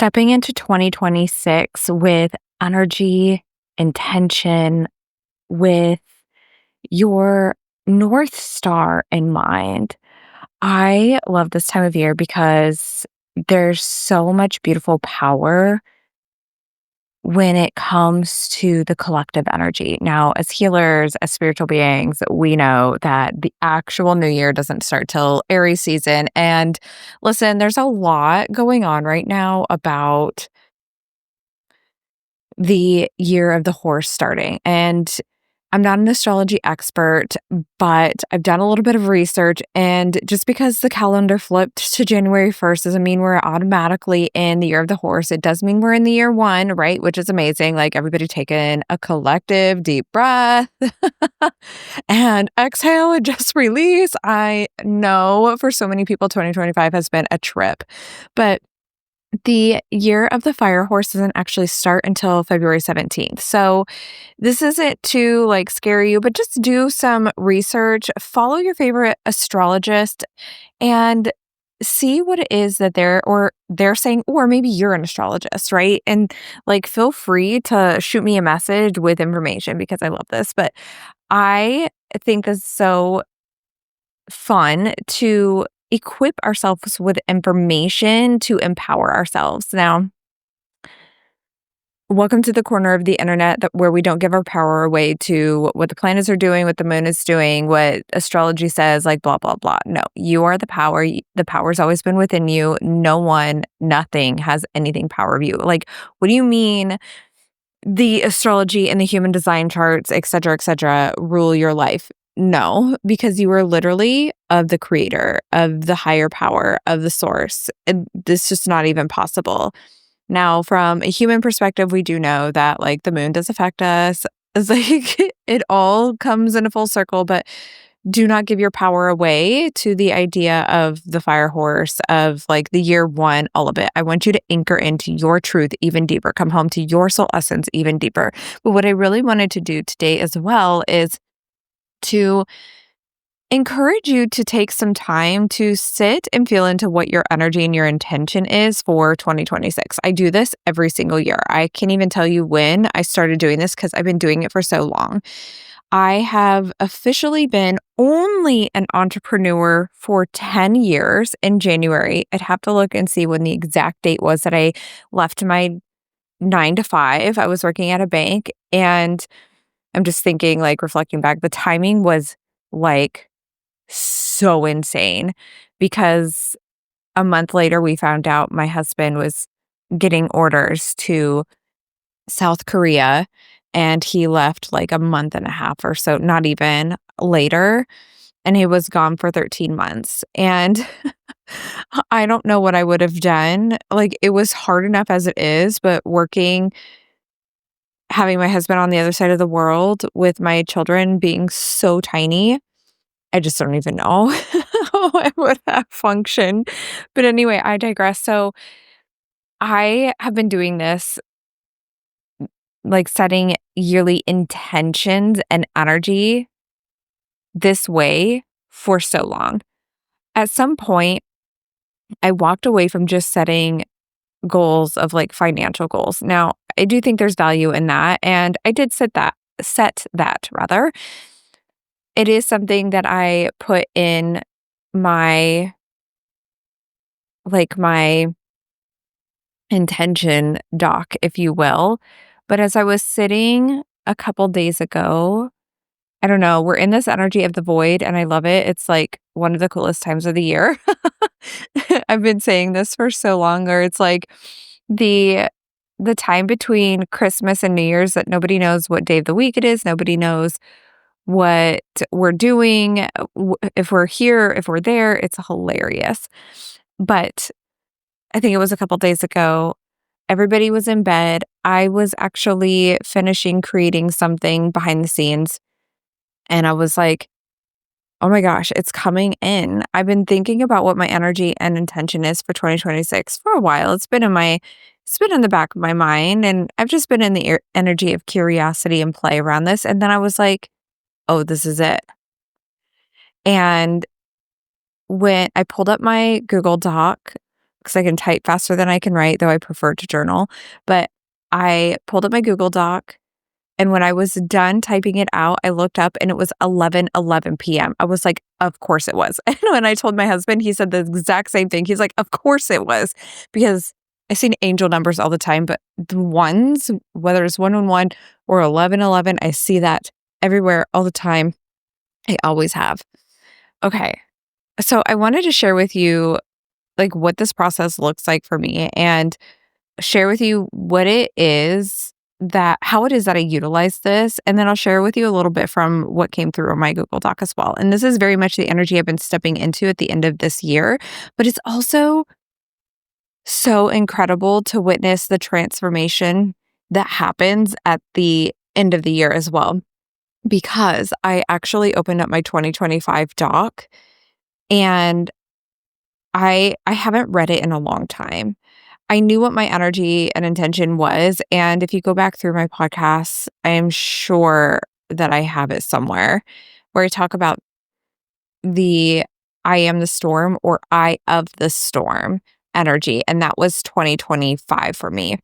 stepping into 2026 with energy, intention, with your North Star in mind. I love this time of year because there's so much beautiful power when it comes to the collective energy. Now, as healers, as spiritual beings, we know that the actual new year doesn't start till Aries season. And listen, there's a lot going on right now about the year of the horse starting. And I'm not an astrology expert, but I've done a little bit of research. And just because the calendar flipped to January 1st doesn't mean we're automatically in the year of the horse. It does mean we're in the year one, right? Which is amazing. Like everybody taking a collective deep breath and exhale and just release. I know for so many people, 2025 has been a trip, but the year of the fire horse doesn't actually start until February 17th. So this isn't to like scare you, but just do some research, follow your favorite astrologist and see what it is that they're saying, or maybe you're an astrologist, right? And like feel free to shoot me a message with information because I love this. But I think this is so fun to equip ourselves with information to empower ourselves. Now, welcome to the corner of the internet where we don't give our power away to what the planets are doing, what the moon is doing, what astrology says, like blah, blah, blah. No, you are the power. The power's always been within you. No one, nothing has anything power of you. Like, what do you mean the astrology and the human design charts, et cetera, rule your life? No, because you are literally of the creator, of the higher power, of the source. And this is just not even possible. Now, from a human perspective, we do know that like the moon does affect us. It's like it all comes in a full circle, but do not give your power away to the idea of the fire horse, of like the year one, all of it. I want you to anchor into your truth even deeper, come home to your soul essence even deeper. But what I really wanted to do today as well is to encourage you to take some time to sit and feel into what your energy and your intention is for 2026. I do this every single year. I can't even tell you when I started doing this because I've been doing it for so long. I have officially been only an entrepreneur for 10 years in January. I'd have to look and see when the exact date was that I left my 9 to 5. I was working at a bank and I'm just thinking, like reflecting back, the timing was like so insane because a month later we found out my husband was getting orders to South Korea and he left like a month and a half or so, not even later, and he was gone for 13 months. And I don't know what I would have done. Like it was hard enough as it is, but working, having my husband on the other side of the world with my children being so tiny, I just don't even know how I would have functioned. But anyway, I digress. So I have been doing this, like setting yearly intentions and energy this way for so long. At some point, I walked away from just setting goals of like financial goals. Now, I do think there's value in that. And I did set that rather. It is something that I put in my my intention doc, if you will. But as I was sitting a couple days ago, I don't know, we're in this energy of the void and I love it. It's like one of the coolest times of the year. I've been saying this for so long, or it's like the the time between Christmas and New Year's that nobody knows what day of the week it is. Nobody knows what we're doing, if we're here, if we're there. It's hilarious. But I think it was a couple days ago. Everybody was in bed. I was actually finishing creating something behind the scenes. And I was like, oh my gosh, it's coming in. I've been thinking about what my energy and intention is for 2026 for a while. It's been in the back of my mind. And I've just been in the energy of curiosity and play around this. And then I was like, oh, this is it. And when I pulled up my Google Doc because I can type faster than I can write, though I prefer to journal. But I pulled up my Google Doc, and when I was done typing it out, I looked up and it was 11:11 PM. I was like, "Of course it was." And when I told my husband, he said the exact same thing. He's like, "Of course it was," because I seen angel numbers all the time, but the ones, whether it's 111 or 11:11, I see that everywhere all the time. I always have. Okay. So I wanted to share with you like what this process looks like for me and share with you what it is that how it is that I utilize this. And then I'll share with you a little bit from what came through on my Google Doc as well. And this is very much the energy I've been stepping into at the end of this year, but it's also so incredible to witness the transformation that happens at the end of the year as well. Because I actually opened up my 2025 doc and I haven't read it in a long time. I knew what my energy and intention was, and if you go back through my podcasts, I am sure that I have it somewhere where I talk about the I am the storm or I of the storm energy, and that was 2025 for me.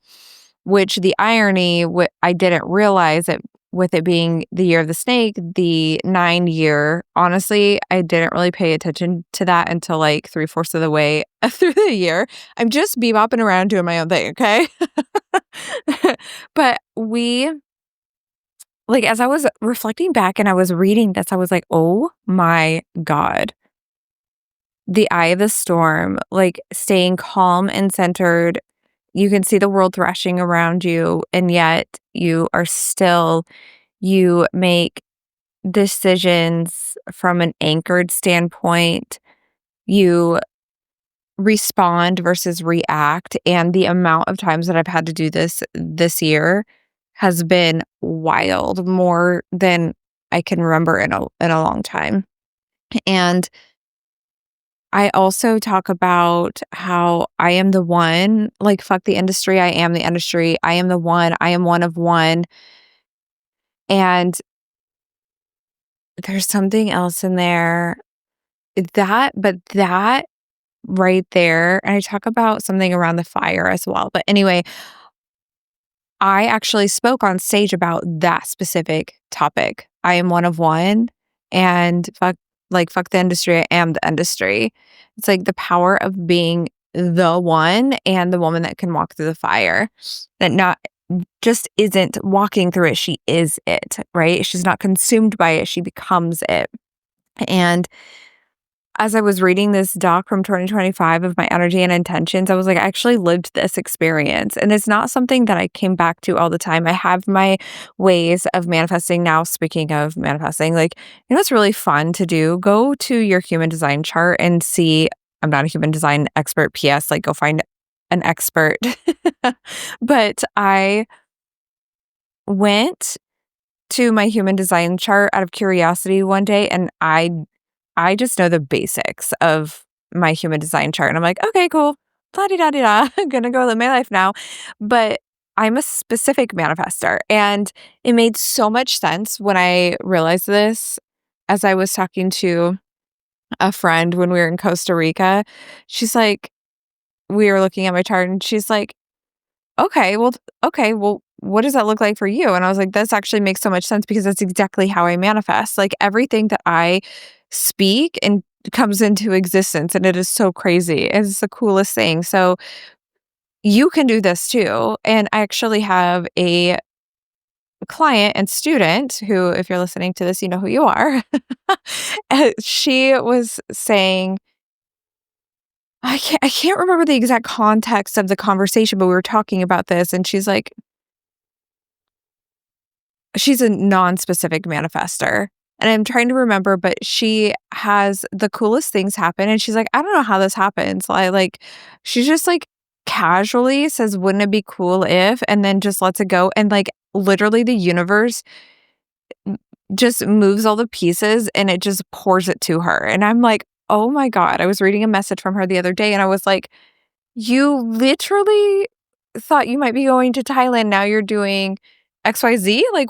Which the irony, I didn't realize it with it being the year of the snake, the 9 year. Honestly, I didn't really pay attention to that until like 3/4 of the way through the year. I'm just bebopping around doing my own thing, okay? But like, as I was reflecting back and I was reading this, I was like, oh my God. The eye of the storm, like staying calm and centered. You can see the world thrashing around you, and yet you make decisions from an anchored standpoint. You respond versus react. And the amount of times that I've had to do this year has been wild, more than I can remember in a long time. And I also talk about how I am the one, like, fuck the industry, I am the industry, I am the one, I am one of one. And there's something else in there that right there, and I talk about something around the fire as well. But anyway, I actually spoke on stage about that specific topic. I am one of one, and fuck the industry, I am the industry. It's like the power of being the one and the woman that can walk through the fire. That not just isn't walking through it, she is it, right? She's not consumed by it, she becomes it. And as I was reading this doc from 2025 of my energy and intentions, I was like, I actually lived this experience. And it's not something that I came back to all the time. I have my ways of manifesting now. Speaking of manifesting, like, it's really fun to do. Go to your human design chart and see. I'm not a human design expert, PS, like, go find an expert. But I went to my human design chart out of curiosity one day, and I just know the basics of my human design chart. And I'm like, okay, cool. La di da di da. I'm gonna go live my life now. But I'm a specific manifester. And it made so much sense when I realized this as I was talking to a friend when we were in Costa Rica. She's like, we were looking at my chart and she's like, okay, well, what does that look like for you? And I was like, this actually makes so much sense because that's exactly how I manifest. Like, everything that I speak and comes into existence, and it is so crazy. It's the coolest thing. So you can do this too. And I actually have a client and student who, if you're listening to this, you know who you are. She was saying, I can't remember the exact context of the conversation, but we were talking about this, and she's like, she's a non-specific manifester. And I'm trying to remember, but she has the coolest things happen. And she's like, I don't know how this happens. She just like casually says, wouldn't it be cool if, and then just lets it go. And like literally the universe just moves all the pieces and it just pours it to her. And I'm like, oh my God. I was reading a message from her the other day and I was like, you literally thought you might be going to Thailand. Now you're doing XYZ? Like,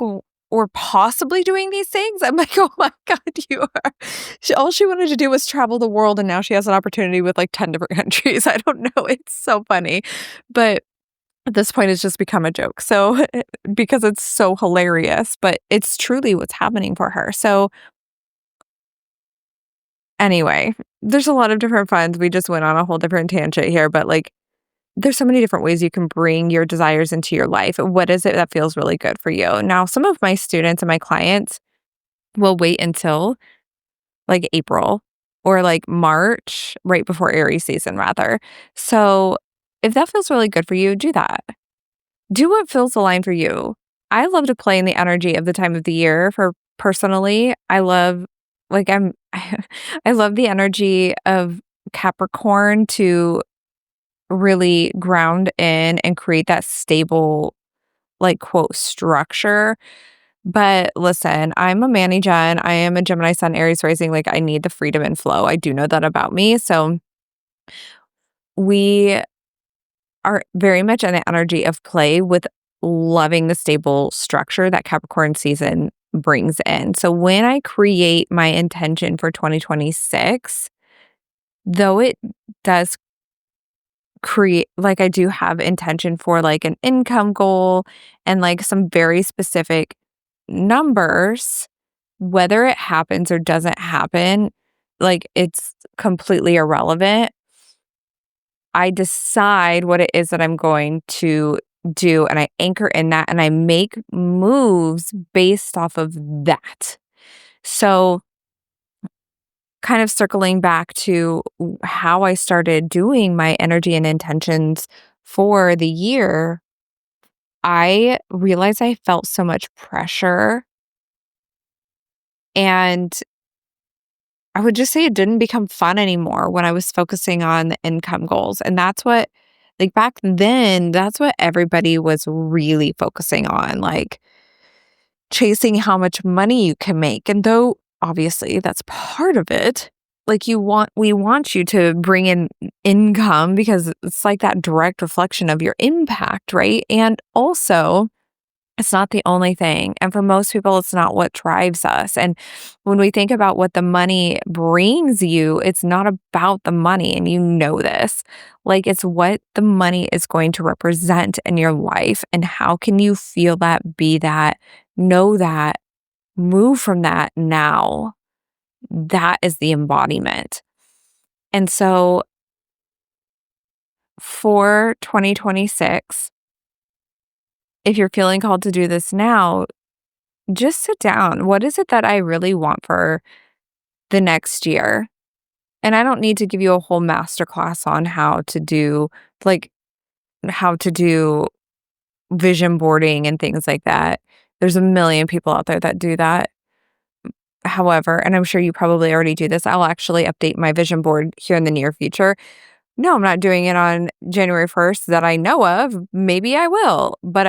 or possibly doing these things. I'm like, oh my God, you are. All she wanted to do was travel the world, and now she has an opportunity with like 10 different countries. I don't know. It's so funny. But at this point, it's just become a joke. So, because it's so hilarious, but it's truly what's happening for her. So, anyway, there's a lot of different funds. We just went on a whole different tangent here, but like, there's so many different ways you can bring your desires into your life. What is it that feels really good for you? Now, some of my students and my clients will wait until like April or like March, right before Aries season, rather. So, if that feels really good for you, do that. Do what feels aligned for you. I love to play in the energy of the time of the year for personally. I love like I love the energy of Capricorn to really ground in and create that stable like quote structure. But listen, I'm a Manny Gen. I am a Gemini Sun Aries rising. Like I need the freedom and flow. I do know that about me. So we are very much in the energy of play with loving the stable structure that Capricorn season brings in. So when I create my intention for 2026, though it does create like I do have intention for like an income goal and like some very specific numbers, whether it happens or doesn't happen, like it's completely irrelevant. I decide what it is that I'm going to do and I anchor in that and I make moves based off of that. So, kind of circling back to how I started doing my energy and intentions for the year, I realized I felt so much pressure. And I would just say it didn't become fun anymore when I was focusing on the income goals. And that's what, like back then, that's what everybody was really focusing on, like chasing how much money you can make. And though obviously that's part of it, like we want you to bring in income because it's like that direct reflection of your impact, right? And also, it's not the only thing. And for most people, it's not what drives us. And when we think about what the money brings you, it's not about the money. And you know this. Like, it's what the money is going to represent in your life. And how can you feel that, be that, know that, move from that now? That is the embodiment. And so for 2026, if you're feeling called to do this now, just sit down. What is it that I really want for the next year? And I don't need to give you a whole masterclass on like how to do vision boarding and things like that. There's a million people out there that do that. However, and I'm sure you probably already do this, I'll actually update my vision board here in the near future. No, I'm not doing it on January 1st that I know of. Maybe I will, but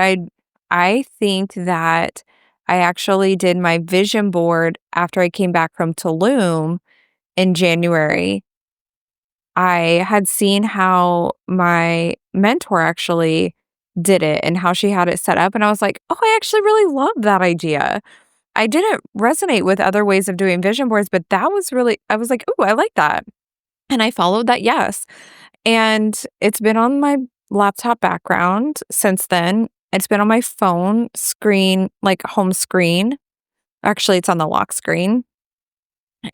I think that I actually did my vision board after I came back from Tulum in January. I had seen how my mentor actually did it and how she had it set up, and I was like, "Oh, I actually really love that idea." I didn't resonate with other ways of doing vision boards, but that was really I was like, "Ooh, I like that." And I followed that, yes. And it's been on my laptop background since then. It's been on my phone screen, like home screen. Actually, it's on the lock screen.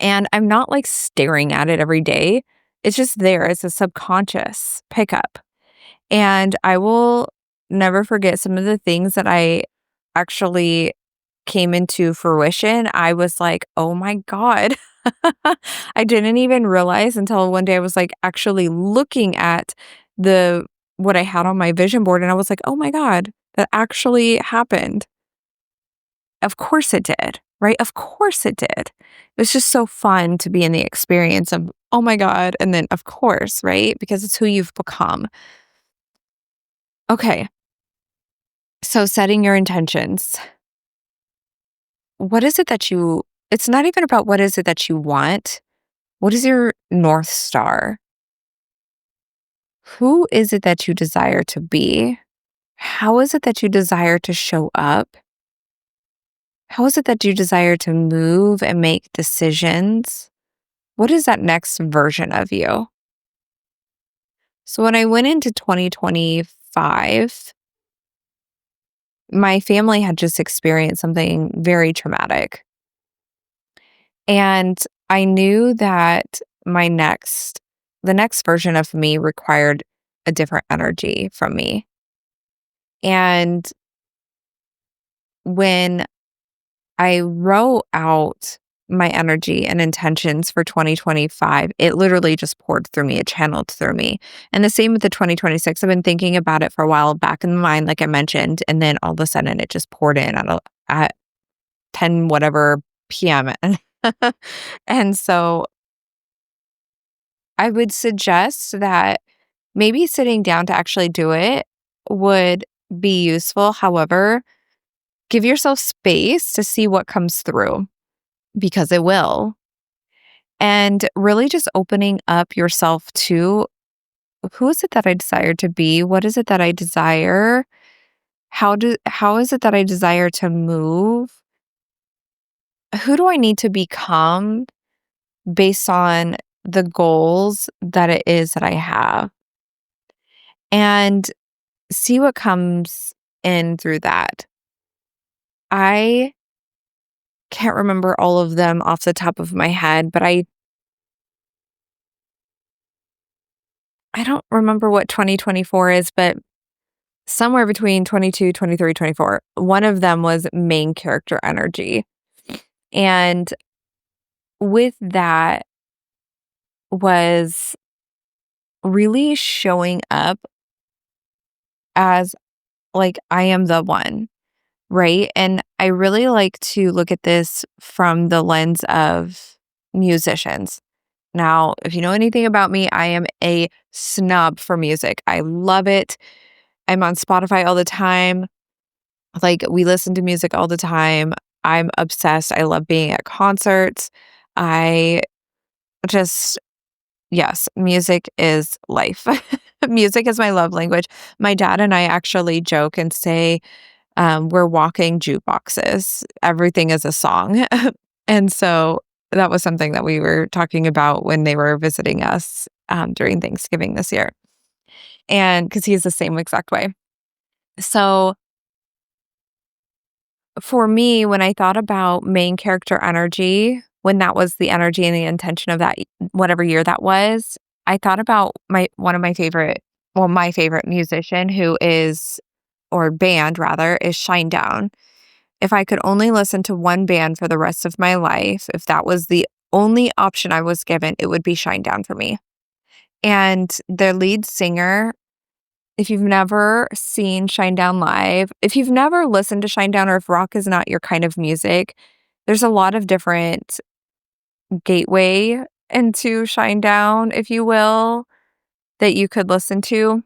And I'm not like staring at it every day. It's just there as a subconscious pickup. And I will never forget some of the things that I actually came into fruition. I was like, oh my God. I didn't even realize until one day I was like actually looking at the what I had on my vision board and I was like, "Oh my God, that actually happened." Of course it did, right? Of course it did. It was just so fun to be in the experience of, "Oh my God," and then of course, right? Because it's who you've become. Okay. So setting your intentions. What is it that you it's not even about what is it that you want. What is your North Star? Who is it that you desire to be? How is it that you desire to show up? How is it that you desire to move and make decisions? What is that next version of you? So when I went into 2025, my family had just experienced something very traumatic. And I knew that the next version of me required a different energy from me. And when I wrote out my energy and intentions for 2025, it literally just poured through me, it channeled through me. And the same with the 2026. I've been thinking about it for a while back in the mind, like I mentioned, and then all of a sudden it just poured in at 10 whatever PM. And so I would suggest that maybe sitting down to actually do it would be useful. However, give yourself space to see what comes through because it will. And really just opening up yourself to who is it that I desire to be? What is it that I desire? How is it that I desire to move? Who do I need to become based on the goals that it is that I have? And see what comes in through that. I can't remember all of them off the top of my head, but I don't remember what 2024 is, but somewhere between 22, 23, 24. One of them was main character energy. And with that was really showing up as like I am the one, right? And I really like to look at this from the lens of musicians. Now, if you know anything about me, I am a snub for music. I love it. I'm on Spotify all the time. Like, we listen to music all the time. I'm obsessed. I love being at concerts. I just, yes, music is life. Music is my love language. My dad and I actually joke and say, we're walking jukeboxes. Everything is a song. And so that was something that we were talking about when they were visiting us during Thanksgiving this year. And because he's the same exact way. So for me, when I thought about main character energy, when that was the energy and the intention of that, whatever year that was, I thought about one of my favorite, well, my favorite musician who is, or band rather, is Shinedown. If I could only listen to one band for the rest of my life, if that was the only option I was given, it would be Shinedown for me. And their lead singer, if you've never seen Shinedown live, if you've never listened to Shinedown, or if rock is not your kind of music, there's a lot of different gateway into Shinedown, if you will, that you could listen to.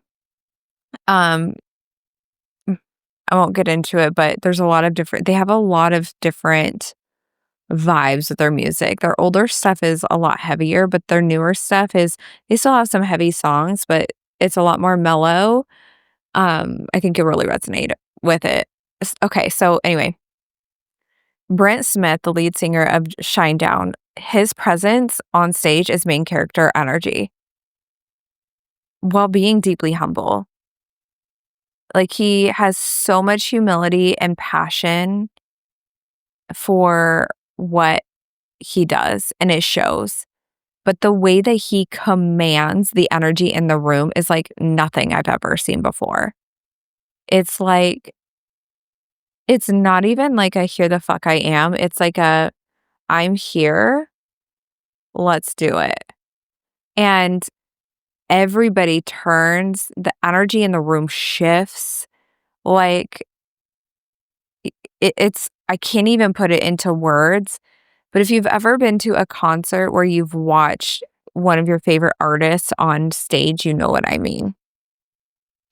Um, I won't get into it, but they have a lot of different vibes with their music. Their older stuff is a lot heavier, but their newer stuff they still have some heavy songs, but it's a lot more mellow. I think you'll really resonate with it. Okay, so anyway, Brent Smith, the lead singer of Shinedown, his presence on stage is main character energy while being deeply humble. Like, he has so much humility and passion for what he does, and it shows. But the way that he commands the energy in the room is like nothing I've ever seen before. It's like, it's not even like a here the fuck I am. It's like a I'm here, let's do it. And everybody turns, the energy in the room shifts. Like, I can't even put it into words. But if you've ever been to a concert where you've watched one of your favorite artists on stage, you know what I mean.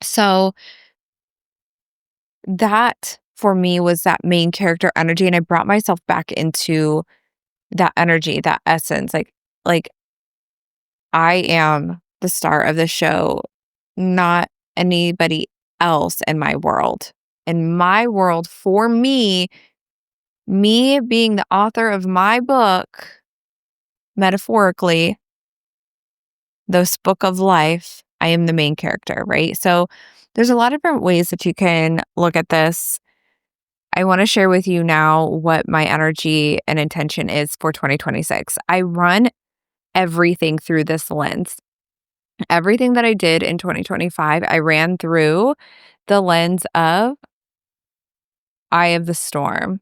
So that for me was that main character energy. And I brought myself back into that energy, that essence. Like I am the star of the show, not anybody else in my world. In my world, for me, Me being the author of my book, metaphorically, this book of life, I am the main character, right? So there's a lot of different ways that you can look at this. I want to share with you now what my energy and intention is for 2026. I run everything through this lens. Everything that I did in 2025, I ran through the lens of eye of the storm,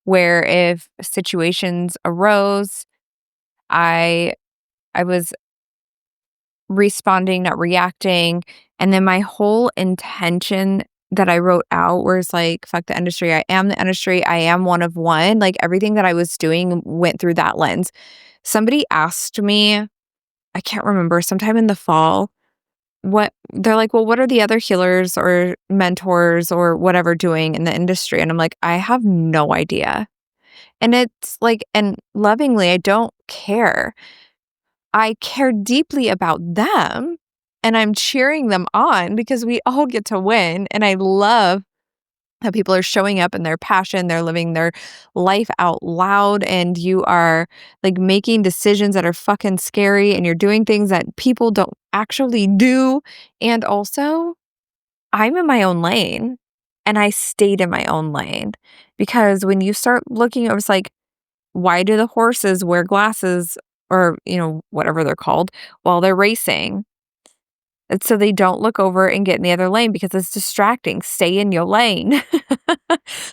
where if situations arose, I I was responding, not reacting. And then my whole intention that I wrote out was like, fuck the industry. I am the industry. I am one of one. Like everything that I was doing went through that lens. Somebody asked me, I can't remember, sometime in the fall, what they're like, well, what are the other healers or mentors or whatever doing in the industry? And I'm like, I have no idea. And it's like, and lovingly, I don't care. I care deeply about them and I'm cheering them on because we all get to win. And I love how people are showing up in their passion, they're living their life out loud, and you are like making decisions that are fucking scary and you're doing things that people don't actually do. And also, I'm in my own lane and I stayed in my own lane because when you start looking, it was like, why do the horses wear glasses or, whatever they're called while they're racing? It's so they don't look over and get in the other lane because it's distracting. Stay in your lane.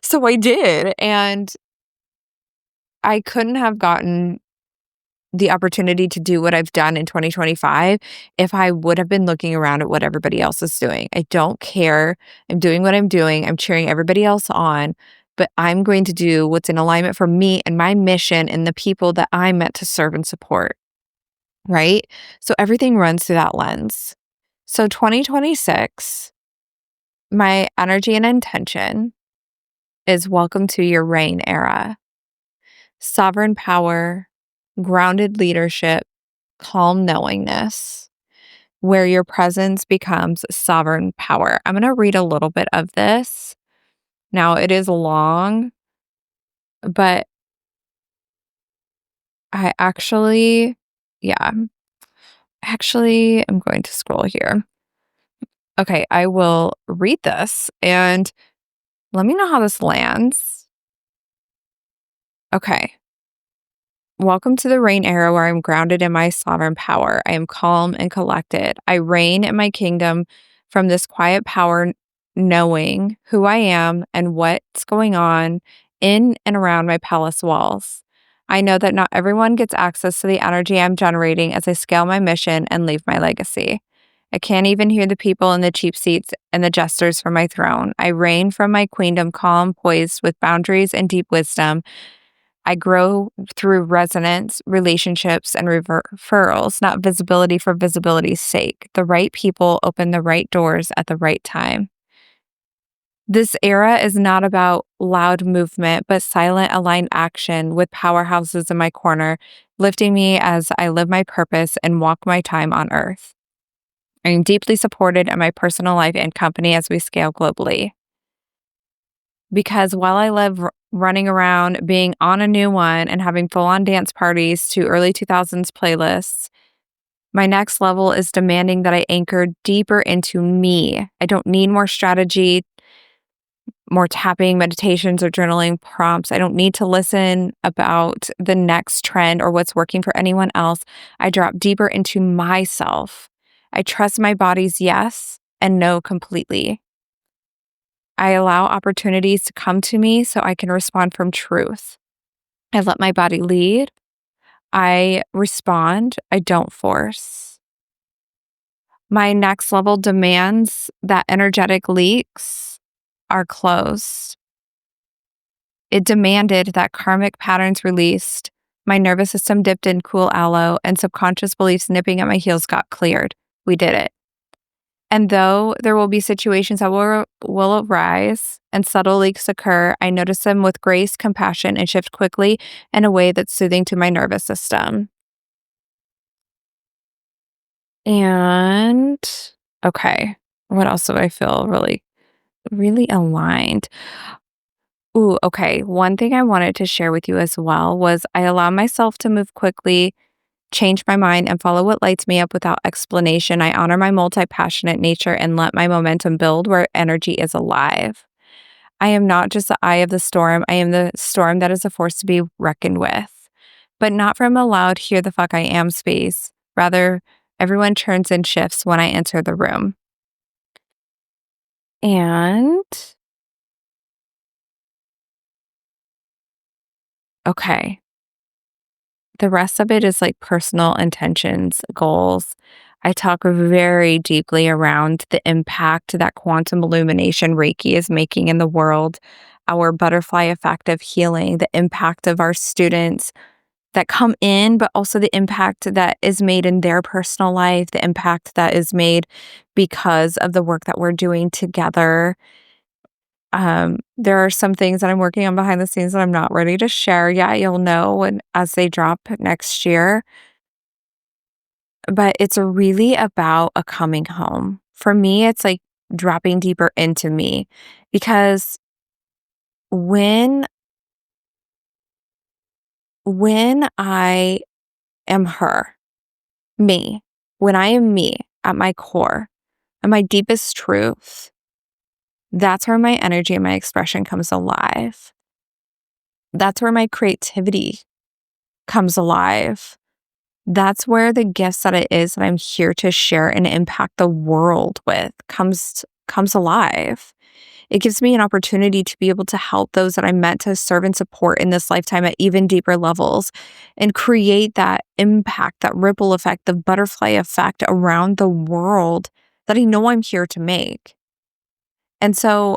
So I did. And I couldn't have gotten the opportunity to do what I've done in 2025 if I would have been looking around at what everybody else is doing. I don't care. I'm doing what I'm doing. I'm cheering everybody else on, but I'm going to do what's in alignment for me and my mission and the people that I'm meant to serve and support. Right? So everything runs through that lens. So 2026, my energy and intention is welcome to your reign era. Sovereign power, grounded leadership, calm knowingness, where your presence becomes sovereign power. I'm going to read a little bit of this. Now, it is long, but I actually, yeah, actually, I'm going to scroll here. Okay, I will read this and let me know how this lands. Okay. Welcome to the reign era where I'm grounded in my sovereign power. I am calm and collected. I reign in my kingdom from this quiet power, knowing who I am and what's going on in and around my palace walls. I know that not everyone gets access to the energy I'm generating as I scale my mission and leave my legacy. I can't even hear the people in the cheap seats and the jesters from my throne. I reign from my queendom, calm, poised, with boundaries and deep wisdom. I grow through resonance, relationships, and referrals, not visibility for visibility's sake. The right people open the right doors at the right time. This era is not about loud movement, but silent, aligned action with powerhouses in my corner, lifting me as I live my purpose and walk my time on earth. I am deeply supported in my personal life and company as we scale globally. Because while I love running around, being on a new one, and having full on dance parties to early 2000s playlists, my next level is demanding that I anchor deeper into me. I don't need more strategy, more tapping, meditations, or journaling prompts. I don't need to listen about the next trend or what's working for anyone else. I drop deeper into myself. I trust my body's yes and no completely. I allow opportunities to come to me so I can respond from truth. I let my body lead. I respond. I don't force. My next level demands that energetic leaks are closed. It demanded that karmic patterns released, my nervous system dipped in cool aloe, and subconscious beliefs nipping at my heels got cleared. We did it. And though there will be situations that will arise and subtle leaks occur, I notice them with grace, compassion, and shift quickly in a way that's soothing to my nervous system. And okay, what else do I feel really, really aligned? Ooh, okay. One thing I wanted to share with you as well was I allow myself to move quickly, change my mind, and follow what lights me up without explanation. I honor my multi passionate nature and let my momentum build where energy is alive. I am not just the eye of the storm. I am the storm that is a force to be reckoned with, but not from a loud, here the fuck I am space. Rather, everyone turns and shifts when I enter the room. And okay, the rest of it is like personal intentions, goals. I talk very deeply around the impact that quantum illumination Reiki is making in the world, our butterfly effect of healing, the impact of our students that come in, but also the impact that is made in their personal life, the impact that is made because of the work that we're doing together. There are some things that I'm working on behind the scenes that I'm not ready to share yet. You'll know when as they drop next year. But it's really about a coming home. For me, it's like dropping deeper into me because when I am her, me, when I am me at my core, at my deepest truth, that's where my energy and my expression comes alive. That's where my creativity comes alive. That's where the gifts that it is that I'm here to share and impact the world with comes alive. It gives me an opportunity to be able to help those that I'm meant to serve and support in this lifetime at even deeper levels and create that impact, that ripple effect, the butterfly effect around the world that I know I'm here to make. And so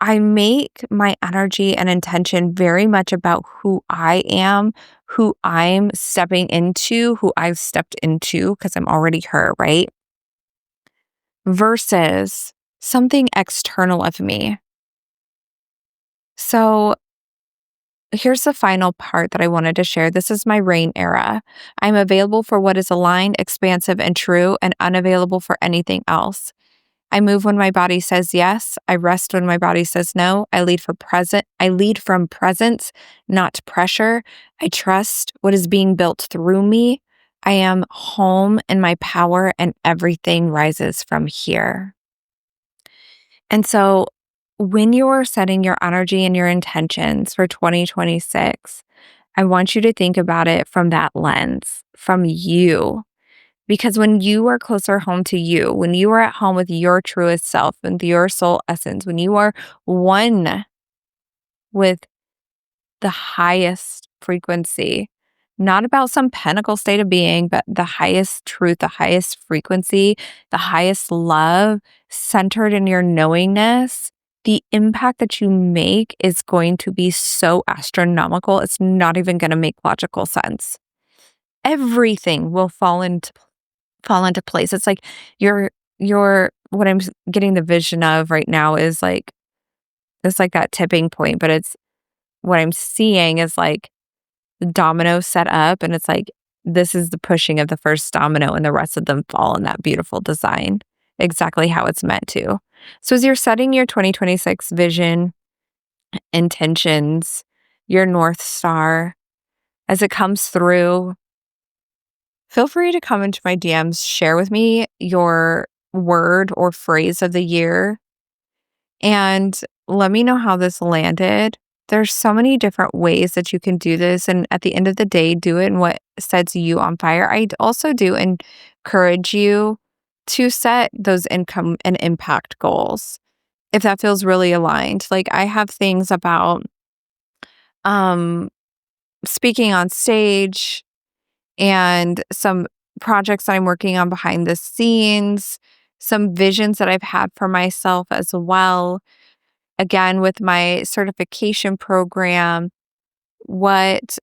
I make my energy and intention very much about who I am, who I'm stepping into, who I've stepped into because I'm already her, right? Versus something external of me. So here's the final part that I wanted to share. This is my rain era. I'm available for what is aligned, expansive, and true, and unavailable for anything else. I move when my body says yes. I rest when my body says no. I lead from presence, not pressure. I trust what is being built through me. I am home in my power and everything rises from here. And so when you're setting your energy and your intentions for 2026, I want you to think about it from that lens, from you. Because when you are closer home to you, when you are at home with your truest self and your soul essence, when you are one with the highest frequency, not about some pinnacle state of being, but the highest truth, the highest frequency, the highest love centered in your knowingness, the impact that you make is going to be so astronomical. It's not even going to make logical sense. Everything will fall into place. It's like your what I'm getting the vision of right now is like it's like that tipping point, but it's what I'm seeing is like the domino set up and it's like this is the pushing of the first domino and the rest of them fall in that beautiful design exactly how it's meant to. So as you're setting your 2026 vision, intentions, your North Star, as it comes through, feel free to come into my DMs, share with me your word or phrase of the year, and let me know how this landed. There's so many different ways that you can do this. And at the end of the day, do it in what sets you on fire. I also do encourage you to set those income and impact goals if that feels really aligned. Like I have things about um speaking on stage and some projects that I'm working on behind the scenes, some visions that I've had for myself as well. Again, with my certification program, what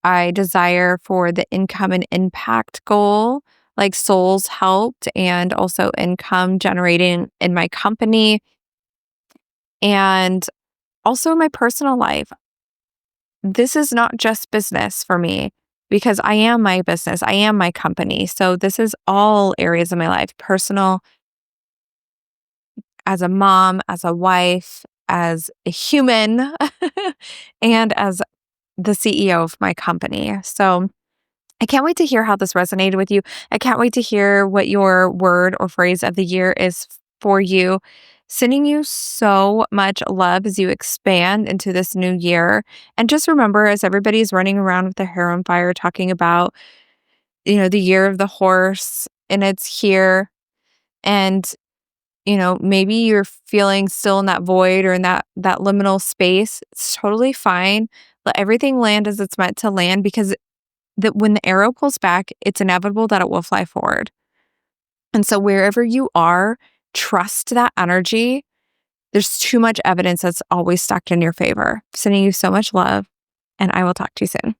I desire for the income and impact goal, like souls helped and also income generating in my company and also in my personal life. This is not just business for me because I am my business. I am my company. So this is all areas of my life, personal, as a mom, as a wife, as a human and as the CEO of my company. So I can't wait to hear how this resonated with you. I can't wait to hear what your word or phrase of the year is for you. Sending you so much love as you expand into this new year. And just remember, as everybody's running around with their hair on fire talking about, the year of the horse and it's here. And, maybe you're feeling still in that void or in that liminal space. It's totally fine. Let everything land as it's meant to land, because that when the arrow pulls back, it's inevitable that it will fly forward. And so wherever you are, trust that energy. There's too much evidence that's always stacked in your favor. Sending you so much love, and I will talk to you soon.